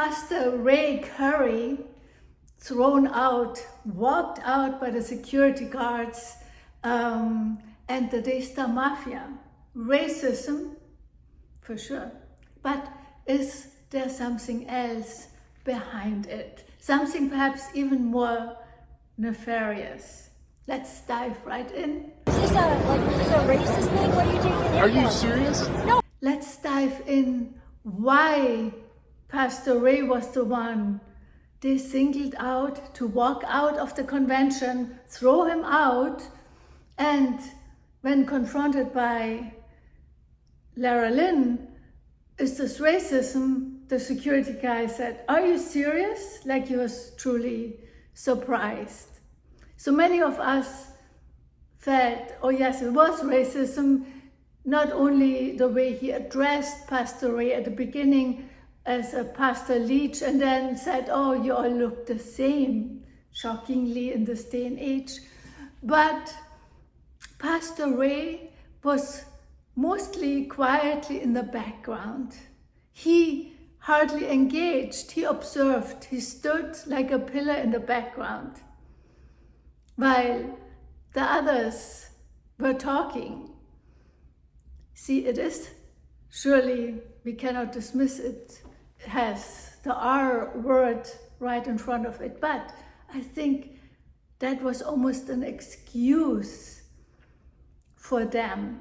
Pastor Ray Curry walked out by the security guards and the Daystar Mafia. Racism, for sure. But is there something else behind it? Something perhaps even more nefarious? Let's dive right in. Is this a racist thing? What are you taking? Are you serious? No. Let's dive in why Pastor Ray was the one they singled out to walk out of the convention, throw him out, and when confronted by Lara Lynn, is this racism? The security guy said, "Are you serious?" Like he was truly surprised. So many of us felt, oh yes, it was racism, not only the way he addressed Pastor Ray at the beginning as a pastor leech and then said, oh, you all look the same, shockingly in this day and age, but Pastor Ray was mostly quietly in the background. He hardly engaged, he observed, he stood like a pillar in the background while the others were talking. See, it is, surely we cannot dismiss it, has the R word right in front of it, but I think that was almost an excuse for them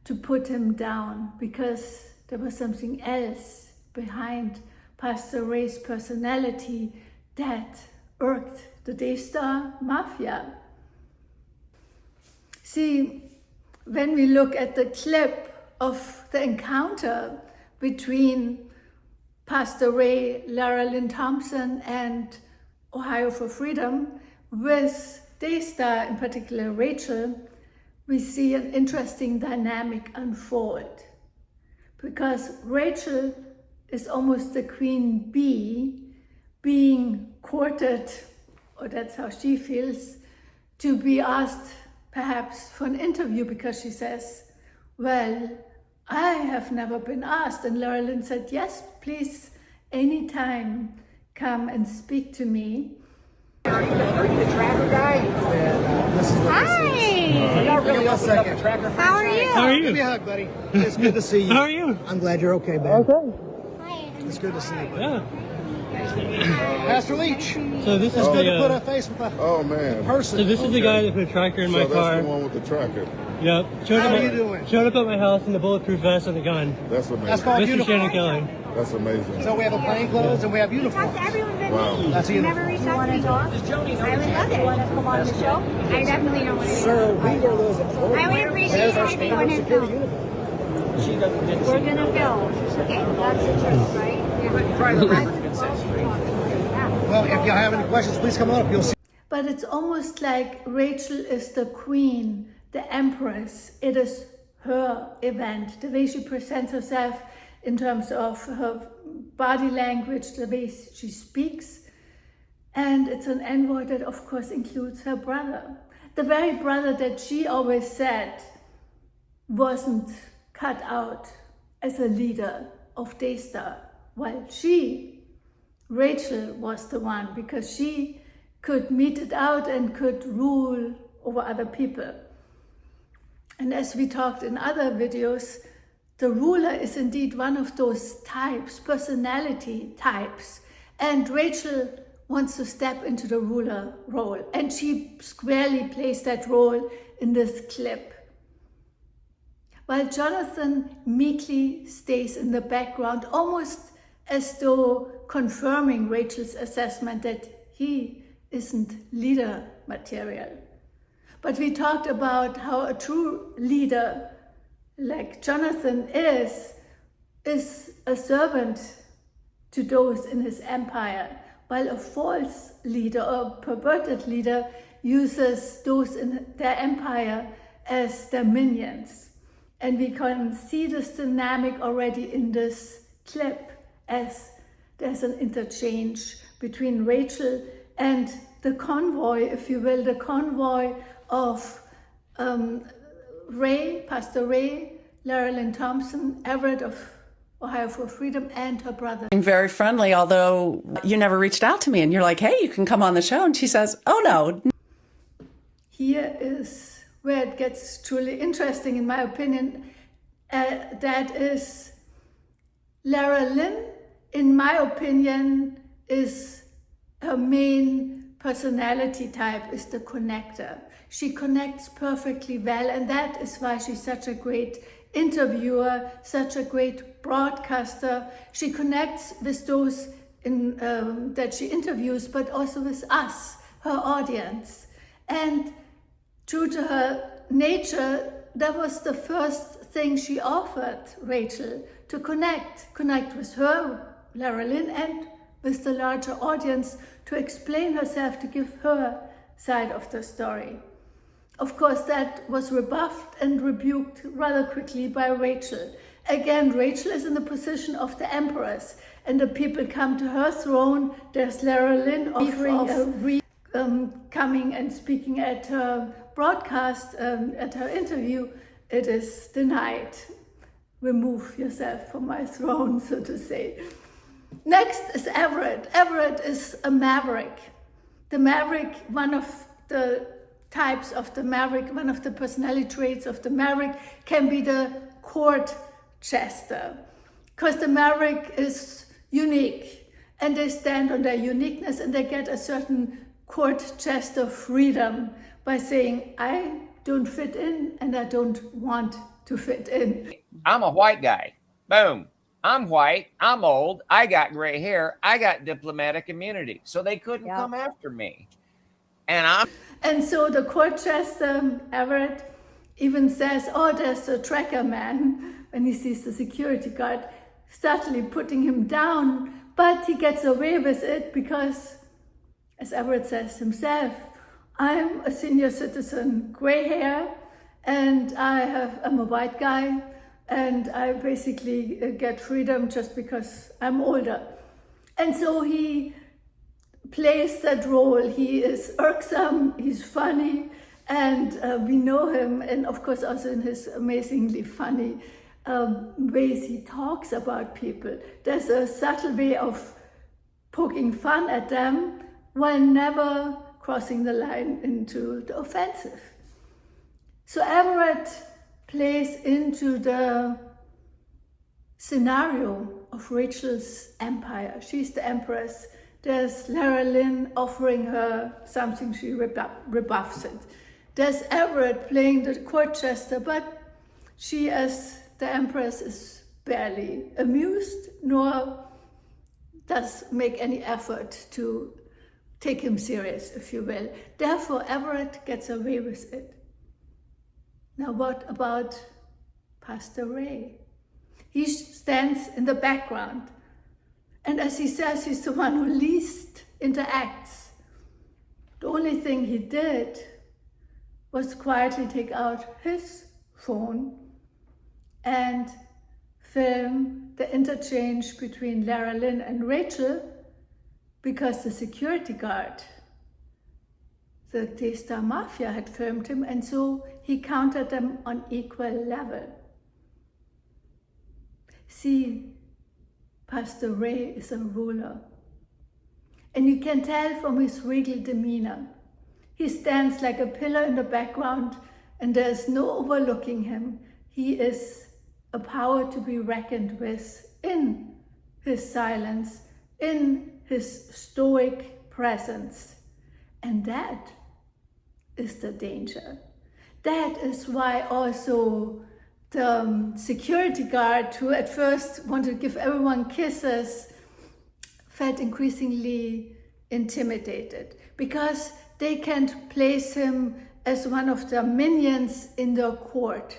to put him down because there was something else behind Pastor Ray's personality that irked the Daystar Mafia. See, when we look at the clip of the encounter between Pastor Ray, Lara Lynn Thompson, and Ohio for Freedom, with Daystar, in particular Rachel, we see an interesting dynamic unfold. Because Rachel is almost the queen bee, being courted, or that's how she feels, to be asked perhaps for an interview because she says, well, I have never been asked. And Lara Lynn said, yes, please, anytime, come and speak to me. Are you the tracker guy? Hi. Not really a second. How are you? How are you? Give me a hug, buddy. It's good to see you. How are you? I'm glad you're okay, man. Okay. Hi. It's good to see you, buddy. Yeah. Pastor Leach. So this is It's good to put the a face with a Oh man. person. so this is the guy that put a tracker in So my that's car. the one with the tracker. Yep. How are you doing? Showed up at my house in the bulletproof vest and the gun. That's amazing. That's called Mr. uniform. Shannon Kelly. That's amazing. So we have a plain clothes and we have You talk uniforms. to everyone but Wow. me. That's a You uniform. never reached out to me. I would love it. You want to come on the show? I definitely don't want to. Sir, we wear those at home. I would appreciate There's our it if you standard wanted to security film. uniform. We're gonna film. Okay, that's the truth, right? Yeah. Well, if you have any questions, please come on up. You'll see. But it's almost like Rachel is the queen, the empress. It is her event, the way she presents herself in terms of her body language, the way she speaks. And it's an envoy that of course includes her brother. The very brother that she always said wasn't cut out as a leader of Daystar, while she, Rachel, was the one, because she could mete it out and could rule over other people. And as we talked in other videos, the ruler is indeed one of those types, personality types. And Rachel wants to step into the ruler role. And she squarely plays that role in this clip. While Jonathan meekly stays in the background, almost as though confirming Rachel's assessment that he isn't leader material. But we talked about how a true leader, like Jonathan is a servant to those in his empire, while a false leader or perverted leader uses those in their empire as their minions. And we can see this dynamic already in this clip, as there's an interchange between Rachel and the convoy, if you will, the convoy of Ray, Pastor Ray, Lara Lynn Thompson, Everett of Ohio for Freedom, and her brother. Very friendly, although you never reached out to me and you're like, hey, you can come on the show. And she says, oh, no. Here is where it gets truly interesting, in my opinion. That is Lara Lynn, in my opinion, is her main personality type, is the connector. She connects perfectly well, and that is why she's such a great interviewer, such a great broadcaster. She connects with those that she interviews, but also with us, her audience. And true to her nature, that was the first thing she offered Rachel, to connect with her, Lara Lynn, and with the larger audience, to explain herself, to give her side of the story. Of course, that was rebuffed and rebuked rather quickly by Rachel. Again, Rachel is in the position of the empress, and the people come to her throne. There's Lara Lynn offering coming and speaking at her broadcast, at her interview. It is denied. Remove yourself from my throne, so to say. Next is Everett. Everett is a maverick. The maverick, one of the types of the maverick, one of the personality traits of the maverick, can be the court jester, because the maverick is unique and they stand on their uniqueness, and they get a certain court jester freedom by saying, I don't fit in and I don't want to fit in. I'm a white guy. Boom. I'm white. I'm old. I got gray hair. I got diplomatic immunity. So they couldn't come after me. And so the court jester, Everett, even says, oh, there's a tracker man, when he sees the security guard, subtly putting him down. But he gets away with it because, as Everett says himself, I'm a senior citizen, gray hair, and I'm a white guy, and I basically get freedom just because I'm older. And so he plays that role. He is irksome, he's funny, and we know him, and of course also in his amazingly funny ways he talks about people. There's a subtle way of poking fun at them while never crossing the line into the offensive. So Everett plays into the scenario of Rachel's empire. She's the empress. There's Lara Lynn offering her something, she rebuffs it. There's Everett playing the court jester, but she, as the empress, is barely amused, nor does make any effort to take him serious, if you will. Therefore, Everett gets away with it. Now, what about Pastor Ray? He stands in the background. And as he says, he's the one who least interacts. The only thing he did was quietly take out his phone and film the interchange between Lara Lynn and Rachel, because the security guard, the Daystar Mafia, had filmed him, and so he counted them on equal level. See, Pastor Ray is a ruler. And you can tell from his regal demeanor. He stands like a pillar in the background, and there's no overlooking him. He is a power to be reckoned with in his silence, in his stoic presence. And that is the danger. That is why also the security guard, who at first wanted to give everyone kisses, felt increasingly intimidated, because they can't place him as one of the minions in their court.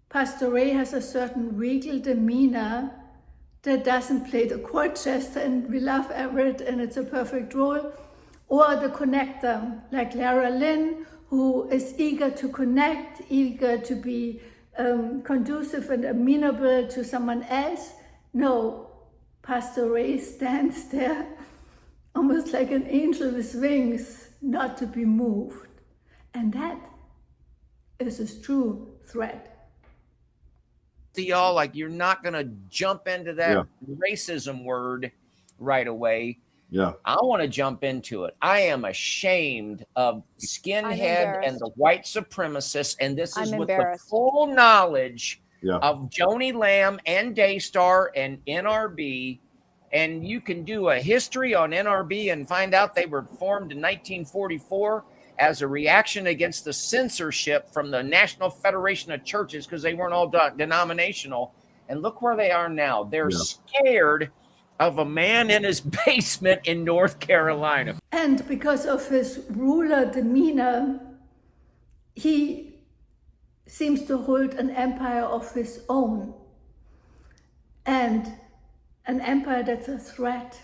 Pastor Ray has a certain regal demeanor that doesn't play the court jester, and we love Everett and it's a perfect role, or the connector like Lara Lynn, who is eager to connect, eager to be conducive and amenable to someone else. No, Pastor Ray stands there almost like an angel with wings, not to be moved. And that is a true threat. to y'all, like you're not gonna jump into that Yeah. racism word right away. Yeah. I want to jump into it. I am ashamed of skinhead and the white supremacists, and this is with the full knowledge of Joni Lamb and Daystar and NRB. And you can do a history on NRB and find out they were formed in 1944 as a reaction against the censorship from the National Federation of Churches because they weren't all denominational. And look where they are now. They're scared of a man in his basement in North Carolina. And because of his ruler demeanor, he seems to hold an empire of his own, and an empire that's a threat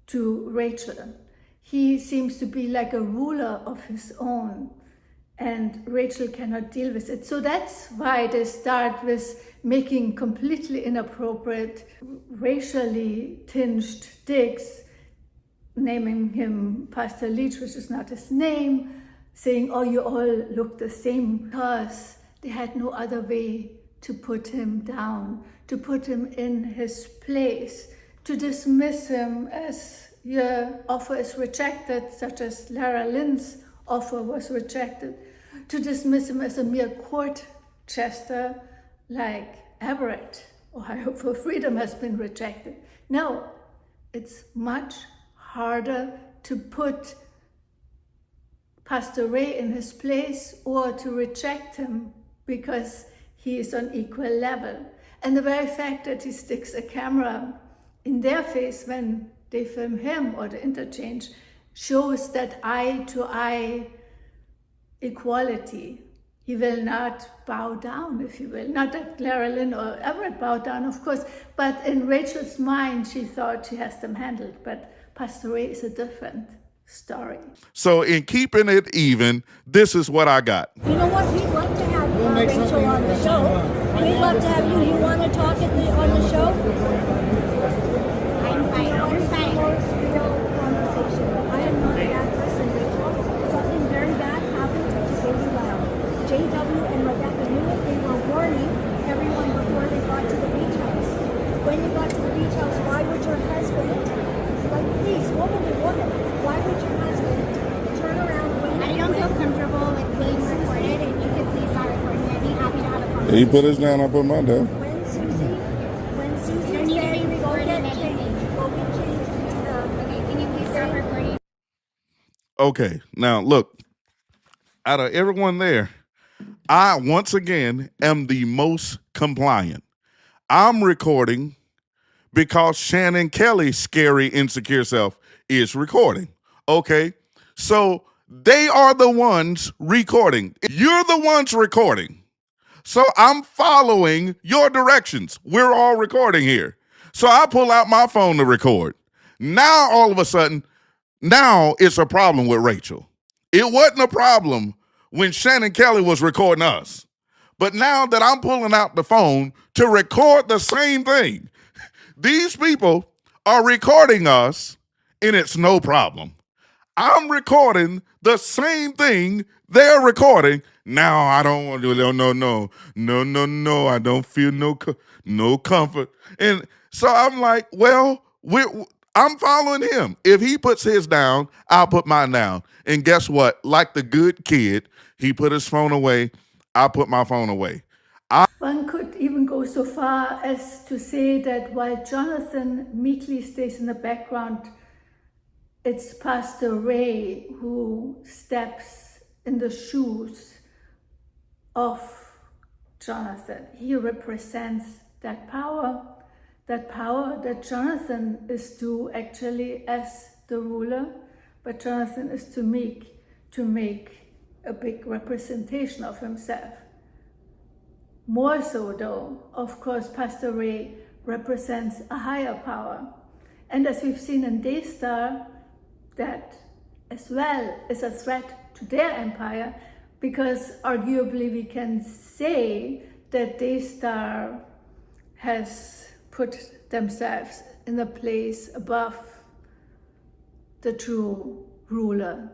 to Rachel. He seems to be like a ruler of his own, and Rachel cannot deal with it. So that's why they start with making completely inappropriate, racially tinged digs, naming him Pastor Leach, which is not his name, saying, oh, you all look the same, because they had no other way to put him down, to put him in his place, to dismiss him as your offer is rejected, such as Lara Lynn's offer was rejected, to dismiss him as a mere court jester like Everett, Ohio for Freedom, has been rejected. No, it's much harder to put Pastor Ray in his place or to reject him because he is on equal level. And the very fact that he sticks a camera in their face when they film him or the interchange shows that eye-to-eye equality. He will not bow down, if you will. Not that Lara Lynn or Everett bowed down, of course, but in Rachel's mind, she thought she has them handled. But Pastor Ray is a different story. So in keeping it even, this is what I got. You know what? We'd love to have Rachel on the show. We'd love to have you. You want to talk on the show? I'm fine. I'm fine. Real conversation. I am not a bad person, Rachel. Something very bad happened to Baby Lara. JW and Rebecca knew it. They were warning everyone before they got to the beach house. When you got to the beach house, why would your husband, like, please, woman to woman, why would your husband turn around when I don't feel comfortable with being recorded, and you could please not record me. I'd be happy to have a conversation. He put his down, I put mine down. When Susie said, go get changed, okay, can you please stop recording? Okay, now look, out of everyone there, I, once again, am the most compliant. I'm recording because Shannon Kelly's scary, insecure self is recording. Okay, so they are the ones recording. You're the ones recording. So I'm following your directions. We're all recording here. So I pull out my phone to record. Now, all of a sudden, now it's a problem with Rachel. It wasn't a problem when Shannon Kelly was recording us. But now that I'm pulling out the phone to record the same thing, these people are recording us, and it's no problem. I'm recording the same thing they're recording. Now I don't want to do no. I don't feel no comfort. And so I'm like, well, I'm following him. If he puts his down, I'll put mine down. And guess what? Like the good kid, he put his phone away. I put my phone away. One could even go so far as to say that while Jonathan meekly stays in the background, it's Pastor Ray who steps in the shoes of Jonathan. He represents that power that Jonathan is to actually as the ruler, but Jonathan is too meek to make a big representation of himself. More so though, of course, Pastor Ray represents a higher power. And as we've seen in Daystar, that as well is a threat to their empire, because arguably we can say that Daystar has put themselves in a place above the true ruler,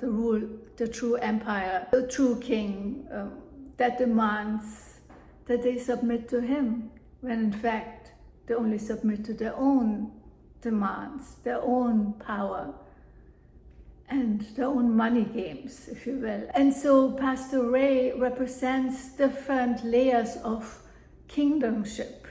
the true empire, the true king that demands that they submit to him, when in fact they only submit to their own demands, their own power, and their own money games, if you will. And so Pastor Ray represents different layers of kingdomship,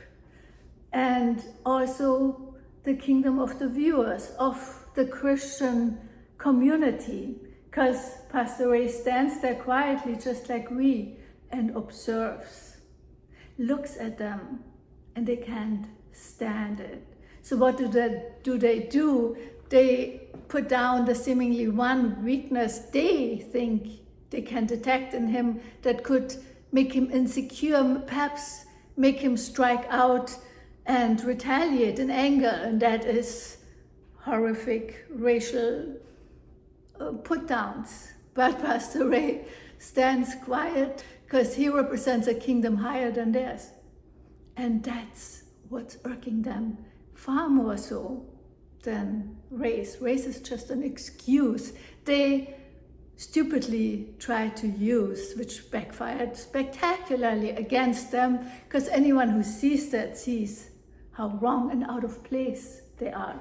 and also the kingdom of the viewers, of the Christian community, because Pastor Ray stands there quietly, just like we, and observes, looks at them, and they can't stand it. So what do they do? They put down the seemingly one weakness they think they can detect in him that could make him insecure, perhaps make him strike out and retaliate in anger, and that is horrific racial put-downs. But Pastor Ray stands quiet because he represents a kingdom higher than theirs. And that's what's irking them far more so than race. Race is just an excuse they stupidly try to use, which backfired spectacularly against them, because anyone who sees that sees how wrong and out of place they are.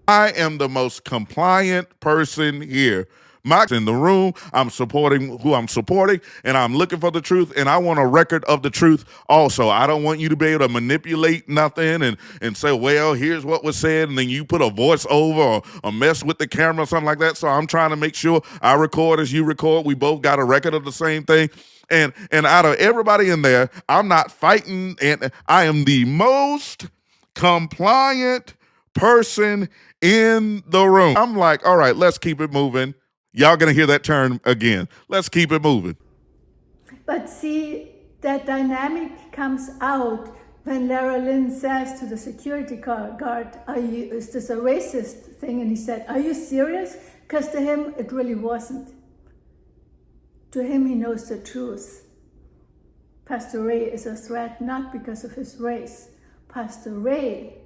I am the most compliant person here. Mike's in the room. I'm supporting who I'm supporting, and I'm looking for the truth, and I want a record of the truth also. I don't want you to be able to manipulate nothing and say, well, here's what was said, and then you put a voice over or mess with the camera or something like that. So I'm trying to make sure I record as you record. We both got a record of the same thing. And out of everybody in there, I'm not fighting, and I am the most compliant person in the room. I'm like, all right, let's keep it moving. Y'all gonna hear that term again. Let's keep it moving. But see, that dynamic comes out when Lara Lynn says to the security guard, is this a racist thing? And he said, are you serious? Because to him, it really wasn't. To him, he knows the truth. Pastor Ray is a threat not because of his race. Pastor Ray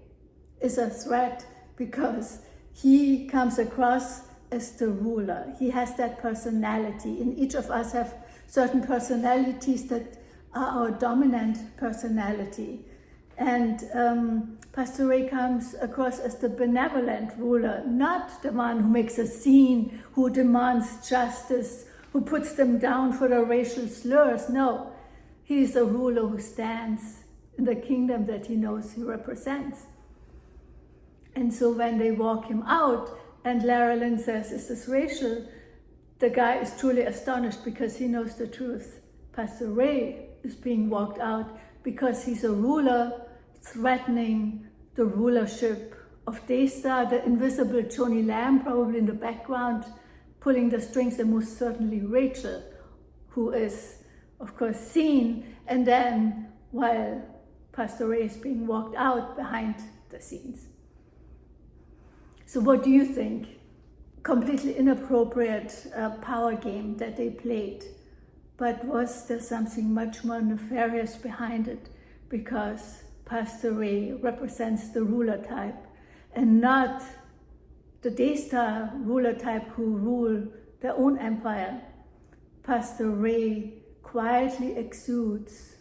is a threat because he comes across as the ruler. He has that personality. And each of us have certain personalities that are our dominant personality. And Pastor Ray comes across as the benevolent ruler, not the one who makes a scene, who demands justice, who puts them down for their racial slurs. No, he's a ruler who stands in the kingdom that he knows he represents. And so when they walk him out, and Lara Lynn says, is this racial? The guy is truly astonished because he knows the truth. Pastor Ray is being walked out because he's a ruler threatening the rulership of Daystar, the invisible Joni Lamb probably in the background, pulling the strings, and most certainly Rachel, who is, of course, seen, and then while Pastor Ray is being walked out behind the scenes. So what do you think? Completely inappropriate power game that they played. But was there something much more nefarious behind it? Because Pastor Ray represents the ruler type and not the Daystar ruler type who rule their own empire. Pastor Ray quietly exudes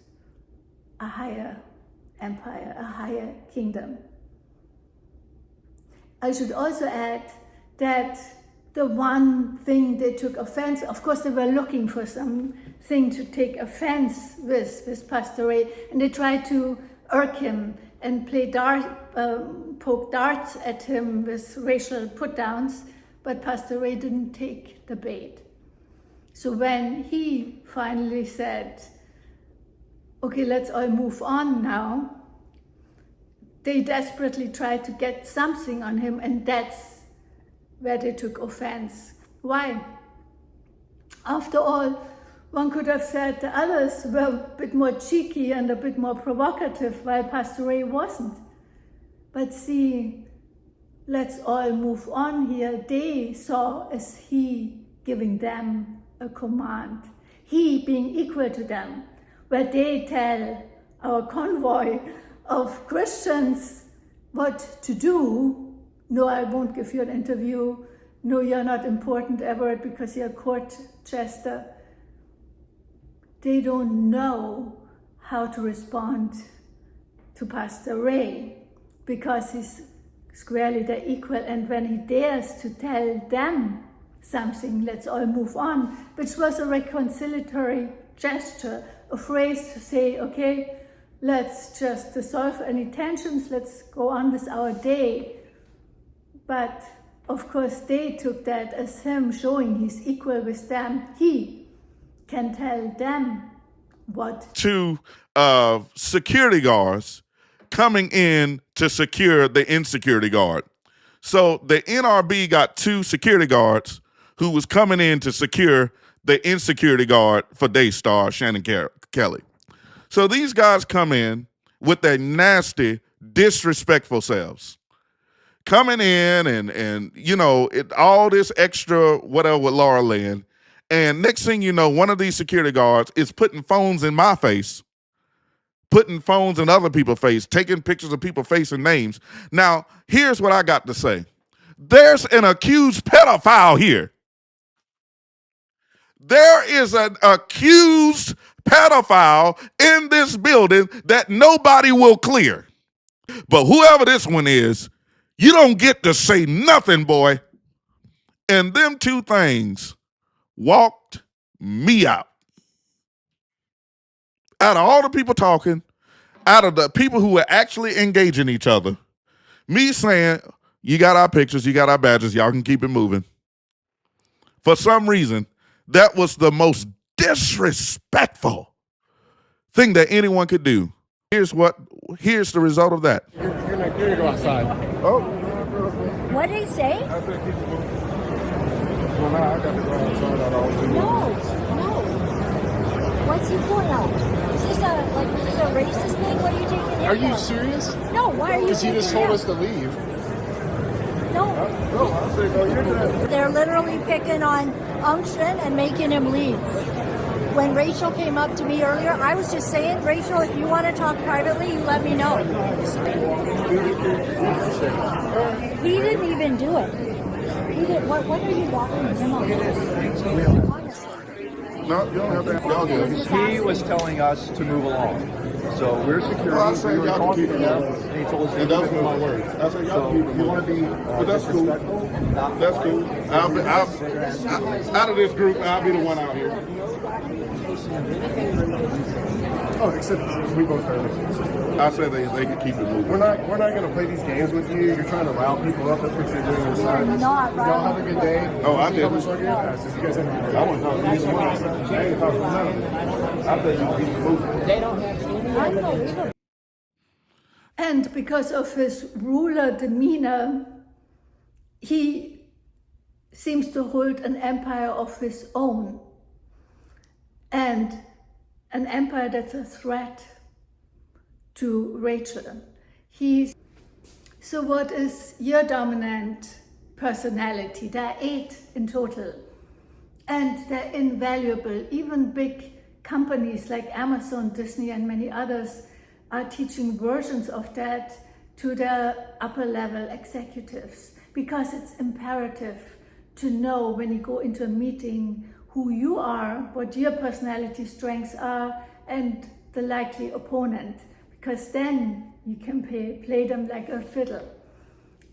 a higher empire, a higher kingdom. I should also add that the one thing they took offense, of course they were looking for something to take offense with Pastor Ray, and they tried to irk him and poke darts at him with racial put-downs, but Pastor Ray didn't take the bait. So when he finally said, okay, let's all move on now, they desperately tried to get something on him, and that's where they took offense. Why? After all, one could have said the others were a bit more cheeky and a bit more provocative, while Pastor Ray wasn't. But see, let's all move on here. They saw as he giving them a command, he being equal to them, where they tell our convoy of Christians what to do. No, I won't give you an interview. No, you're not important, Everett, because you're a court jester. They don't know how to respond to Pastor Ray, because he's squarely their equal, and when he dares to tell them something, let's all move on, which was a reconciliatory gesture, a phrase to say, okay, let's just dissolve any tensions, let's go on with our day. But of course they took that as him showing he's equal with them. He can tell them what. Two security guards coming in to secure the insecurity guard. So the NRB got two security guards who was coming in to secure the insecurity guard for Daystar, Shannon Kelly. So these guys come in with their nasty, disrespectful selves. Coming in and you know, all this extra whatever with Lara Lynn. And next thing you know, one of these security guards is putting phones in my face, putting phones in other people's face, taking pictures of people's face and names. Now, here's what I got to say. There's an accused pedophile here. There is an accused pedophile in this building that nobody will clear. But whoever this one is, you don't get to say nothing, boy. And them two things walked me out. Out of all the people talking, out of the people who were actually engaging each other, me saying, you got our pictures, you got our badges, y'all can keep it moving. For some reason, that was the most disrespectful thing that anyone could do. Here's the result of that. You're gonna go outside. Oh. What did he say? I said keep it moving. So now I got to go outside. I always do. No. What's he pulling out? Is this a racist thing? What are you taking in? Are you serious? No, why are you? Because he just told us to leave. No. No, I said go. You're good. They're literally picking on Unction and making him leave. When Rachel came up to me earlier, I was just saying, Rachel, if you want to talk privately, you let me know. He didn't even do it. He did. What are you walking him on? Honestly. No, you don't have to. Y'all do. He was telling us to move along. So we're security. Well, I said we were y'all can talking keep it to him, moving. and he told us to And keep that's it my moving. words. I said y'all can keep it. If you want to be But that's cool. That's cool. Out of this group, I'll be the one out here. Oh, except we both heard it. I said they could keep it moving. We're not going to play these games with you. You're trying to rile people up. That's what you're doing inside. We're not Y'all have a good day. Oh, I See did. how much longer you guys. You guys have a good day. I want to talk to you. I ain't talking to none of them. I said you keep it moving. They don't have any evidence. And because of his ruler demeanor, he seems to hold an empire of his own, and an empire that's a threat to Rachel. So what is your dominant personality? There are 8 in total, and they're invaluable. Even big companies like Amazon, Disney, and many others are teaching versions of that to their upper level executives, because it's imperative to know when you go into a meeting who you are, what your personality strengths are, and the likely opponent, because then you can play them like a fiddle.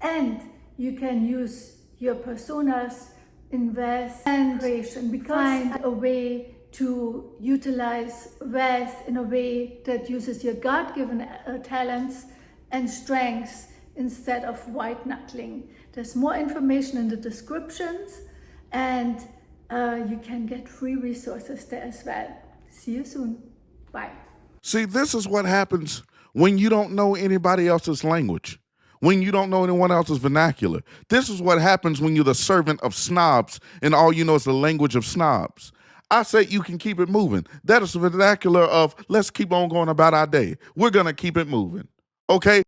And you can use your personas, invest, and creation, because find a way to utilize wealth in a way that uses your God-given talents and strengths instead of white knuckling. There's more information in the descriptions, and you can get free resources there as well. See you soon. Bye. See, this is what happens when you don't know anybody else's language, when you don't know anyone else's vernacular. This is what happens when you're the servant of snobs and all you know is the language of snobs. I say you can keep it moving. That is the vernacular of let's keep on going about our day. We're going to keep it moving. Okay?